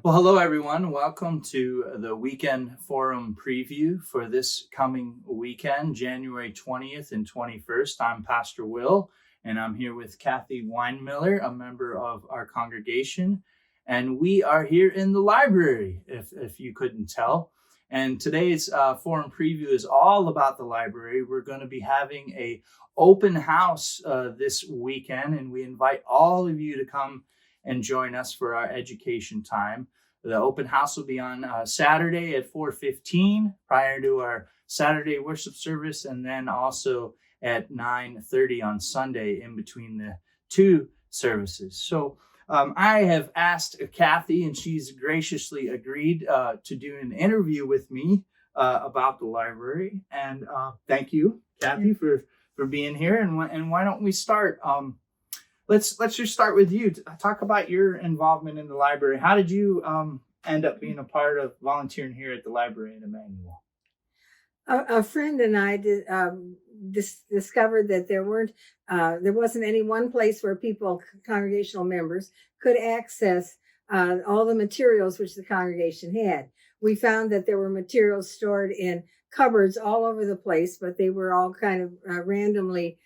Well, hello, everyone. Welcome to the weekend forum preview for this coming weekend, January 20th and 21st. I'm Pastor Will, and I'm here with Kathie Weinmiller, a member of our congregation. And we are here in the library, if you couldn't tell. And today's forum preview is all about the library. We're going to be having a open house this weekend, and we invite all of you to come and join us for our education time. The open house will be on Saturday at 4:15 prior to our Saturday worship service, and then also at 9:30 on Sunday in between the two services. So I have asked Kathie, and she's graciously agreed to do an interview with me about the library. And thank you, Kathie, for being here. And why don't we start? Let's just start with you. Talk about your involvement in the library. How did you end up being a part of volunteering here at the library in Emmanuel? A friend and I discovered that there wasn't any one place where congregational members, could access all the materials which the congregation had. We found that there were materials stored in cupboards all over the place, but they were all kind of randomly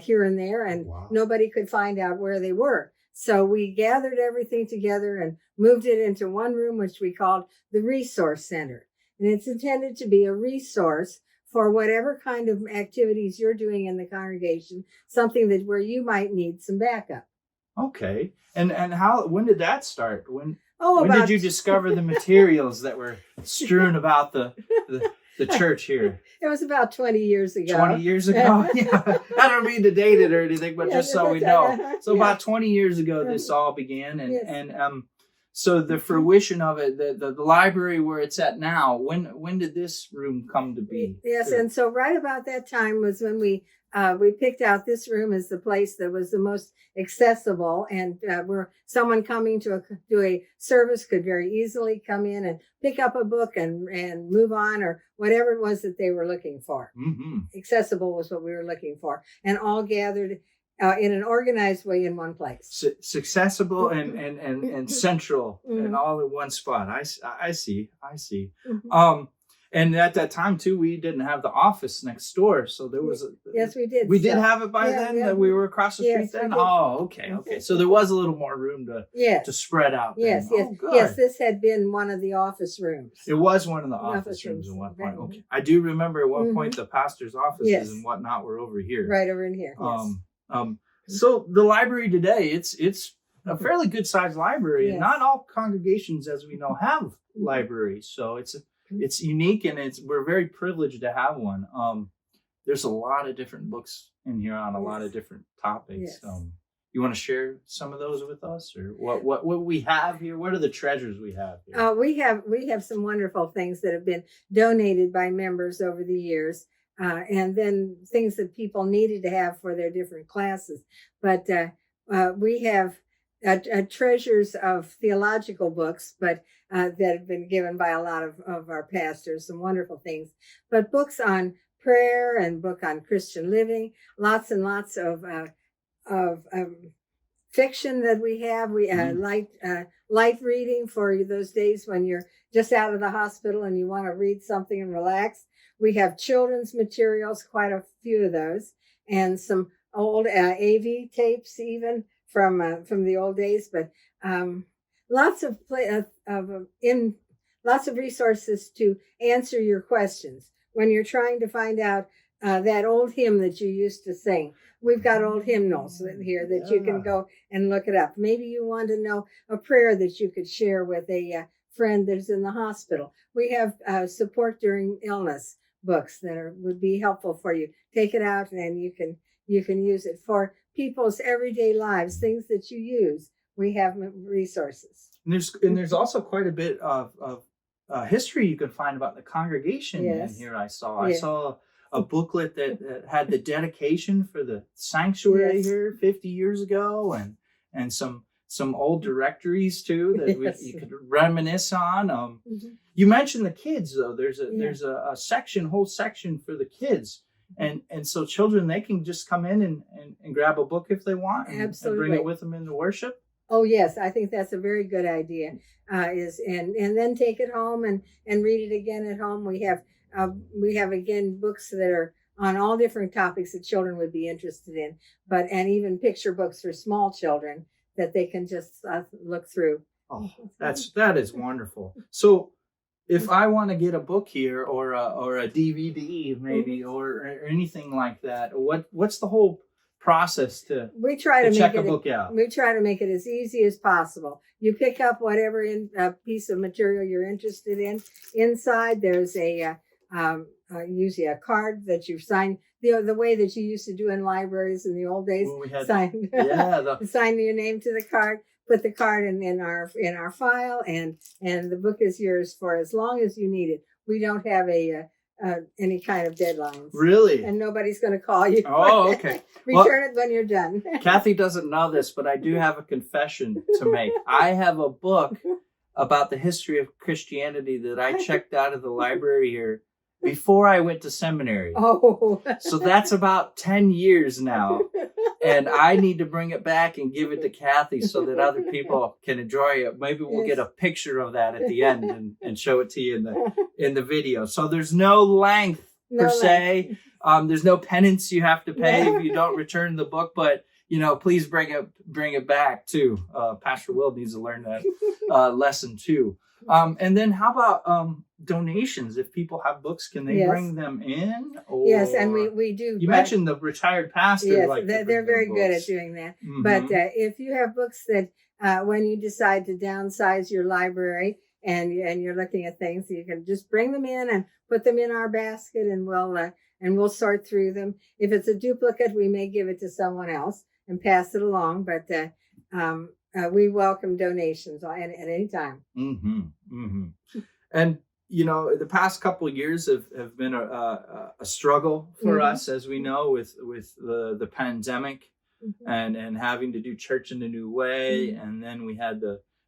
here and there, and Nobody could find out where they were. So we gathered everything together and moved it into one room, which we called the Resource Center. And it's intended to be a resource for whatever kind of activities you're doing in the congregation, something where you might need some backup. Okay. And when did that start? When did you discover the materials that were strewn about the church here? It was about 20 years ago. 20 years ago? Yeah. I don't mean to date it or anything, but just so we know. So about 20 years ago, this all began. And so the fruition of it, the library where it's at now, when did this room come to be? Yes, and so right about that time was when we we picked out this room as the place that was the most accessible, and where someone coming to a service could very easily come in and pick up a book and move on, or whatever it was that they were looking for. Mm-hmm. Accessible was what we were looking for, and all gathered in an organized way in one place. Accessible and central, and all in one spot. I see. Mm-hmm. And at that time too, we didn't have the office next door, so there was. Yes, we did. We did have it by then. Yeah. That we were across the street Yes, then. we did. Oh, okay. So there was a little more room to spread out. Yes, then. Oh, yes. This had been one of the office rooms. It was one of the office rooms at one point. Okay, I do remember at one point the pastor's offices and whatnot were over here. Right over in here. Yes. So the library today, it's a fairly good sized library, and not all congregations, as we know, have libraries. So it's unique, and we're very privileged to have one. There's a lot of different books in here on a lot of different topics. Yes. You want to share some of those with us, or what we have here? What are the treasures we have here? We have some wonderful things that have been donated by members over the years, and then things that people needed to have for their different classes. But we have treasures of theological books, but that have been given by a lot of our pastors, some wonderful things. But books on prayer and book on Christian living, lots and lots of fiction that we have. We light reading for those days when you're just out of the hospital and you want to read something and relax. We have children's materials, quite a few of those, and some old AV tapes even from the old days, but lots of resources to answer your questions when you're trying to find out that old hymn that you used to sing. We've got old hymnals here that you can go and look it up. Maybe you want to know a prayer that you could share with a friend that's in the hospital. We have support during illness books that would be helpful for you. Take it out and you can use it for people's everyday lives, things that you use. We have resources. And there's also quite a bit of history you can find about the congregation in here. I saw a booklet that had the dedication for the sanctuary here 50 years ago, and some old directories too that you could reminisce on. You mentioned the kids though. There's a whole section for the kids. And so children, they can just come in and grab a book if they want and bring it with them into worship. Oh yes, I think that's a very good idea. And then take it home and read it again at home. We have again books that are on all different topics that children would be interested in, and even picture books for small children that they can just look through. Oh, that is wonderful. So if I want to get a book here or a DVD maybe or anything like that, what's the whole process to check a book out? We try to make it as easy as possible. You pick up whatever piece of material you're interested in. Inside there's usually a card that you sign the way that you used to do in libraries in the old days. Well, we had, sign your name to the card. Put the card in our file, and the book is yours for as long as you need it. We don't have any kind of deadlines. Really? And nobody's going to call you. Oh, okay. Return it when you're done. Kathie doesn't know this, but I do have a confession to make. I have a book about the history of Christianity that I checked out of the library here before I went to seminary. Oh. So that's about 10 years now. And I need to bring it back and give it to Kathie so that other people can enjoy it. Maybe we'll get a picture of that at the end and show it to you in the video. So there's no length per se. There's no penance you have to pay if you don't return the book. But please bring it back too. Pastor Will needs to learn that lesson too. And then how about donations? If people have books, can they bring them in? Or... Yes, and we do. You mentioned the retired pastor. Yes, they're very good at doing that. Mm-hmm. But if you have books that when you decide to downsize your library and you're looking at things, you can just bring them in and put them in our basket, and we'll sort through them. If it's a duplicate, we may give it to someone else and pass it along. But we welcome donations at any time. Mm-hmm. Mm-hmm. And the past couple of years have been a struggle for us, as we know, with the pandemic and having to do church in a new way. And then we had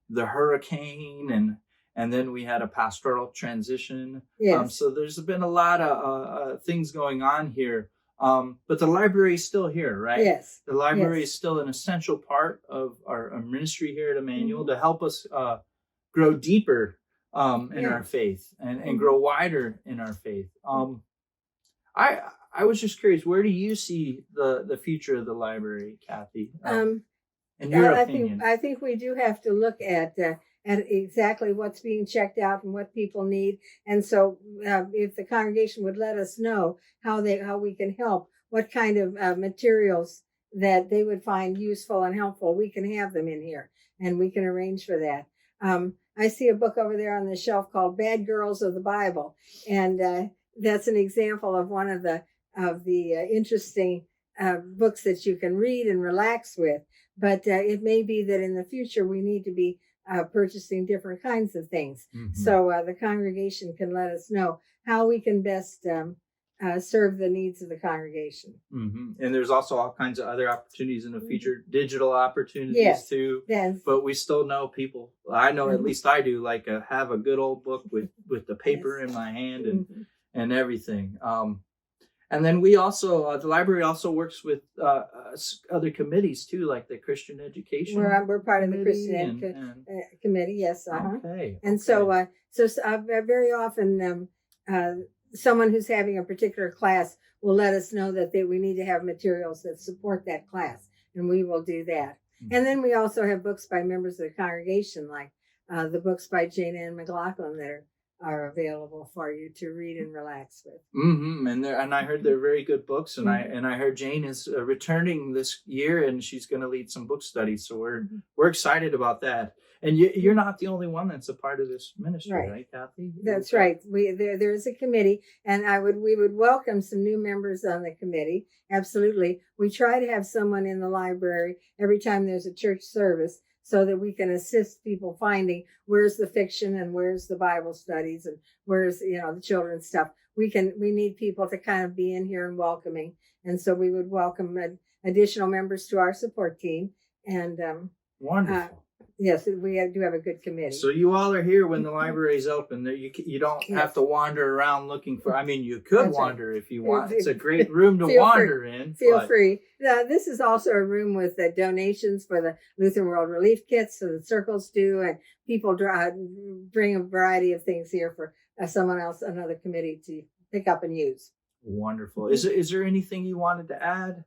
the hurricane and then we had a pastoral transition. Yes. So there's been a lot of things going on here. But the library is still here, right? Yes. The library is still an essential part of our ministry here at Emmanuel to help us grow deeper in our faith and grow wider in our faith. I was just curious, where do you see the future of the library, Kathie? In your opinion? I think we do have to look at exactly what's being checked out and what people need. And so if the congregation would let us know how we can help, what kind of materials that they would find useful and helpful, we can have them in here and we can arrange for that. I see a book over there on the shelf called Bad Girls of the Bible. And that's an example of one of the interesting books that you can read and relax with. But it may be that in the future we need to be purchasing different kinds of things. So the congregation can let us know how we can best serve the needs of the congregation. And there's also all kinds of other opportunities in the future, digital opportunities too. Yes. But we still know people, I know at least I do, like have a good old book with the paper in my hand and everything. And then we also, the library also works with other committies too, like the Christian education. We're part of the Christian committee, yes. Okay. And so very often someone who's having a particular class will let us know that we need to have materials that support that class, and we will do that. And then we also have books by members of the congregation, like the books by Jane Ann McLaughlin that are available for you to read and relax with. And I heard they're very good books, and I heard Jane is returning this year, and she's going to lead some book studies. So we're excited about that. And you're not the only one that's a part of this ministry, right, Kathie? That's right. There is a committee, and we would welcome some new members on the committee. Absolutely. We try to have someone in the library every time there's a church service, so that we can assist people finding where's the fiction and where's the Bible studies and where's the children's stuff. We need people to kind of be in here and welcoming, and so we would welcome additional members to our support team. And wonderful. Yes, we do have a good committee. So you all are here when the library is open. You don't have to wander around looking for. I mean, you could wander if you want. It's a great room to wander in. Feel free. This is also a room with donations for the Lutheran World Relief Kits, so the circles do, and people bring a variety of things here for another committee to pick up and use. Wonderful. Is there anything you wanted to add,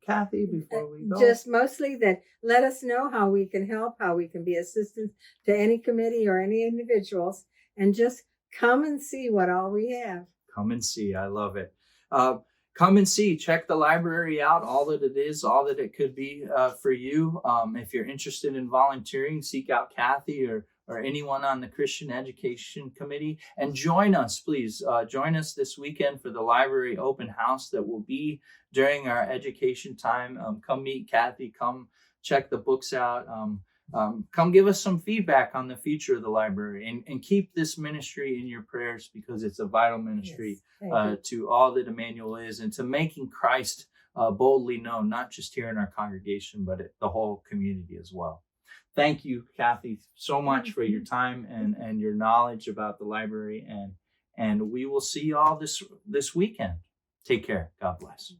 Kathie, before we go? Just mostly that let us know how we can help, how we can be assistance to any committee or any individuals, and just come and see what all we have. Come and see. I love it. Come and see. Check the library out, all that it is, all that it could be for you. If you're interested in volunteering, seek out Kathie or anyone on the Christian Education Committee, and join us, please. Join us this weekend for the library open house that will be during our education time. Come meet Kathie. Come check the books out. Come give us some feedback on the future of the library, and keep this ministry in your prayers, because it's a vital ministry to all that Emmanuel is, and to making Christ boldly known, not just here in our congregation, but at the whole community as well. Thank you, Kathie, so much for your time and your knowledge about the library. And we will see you all this weekend. Take care. God bless.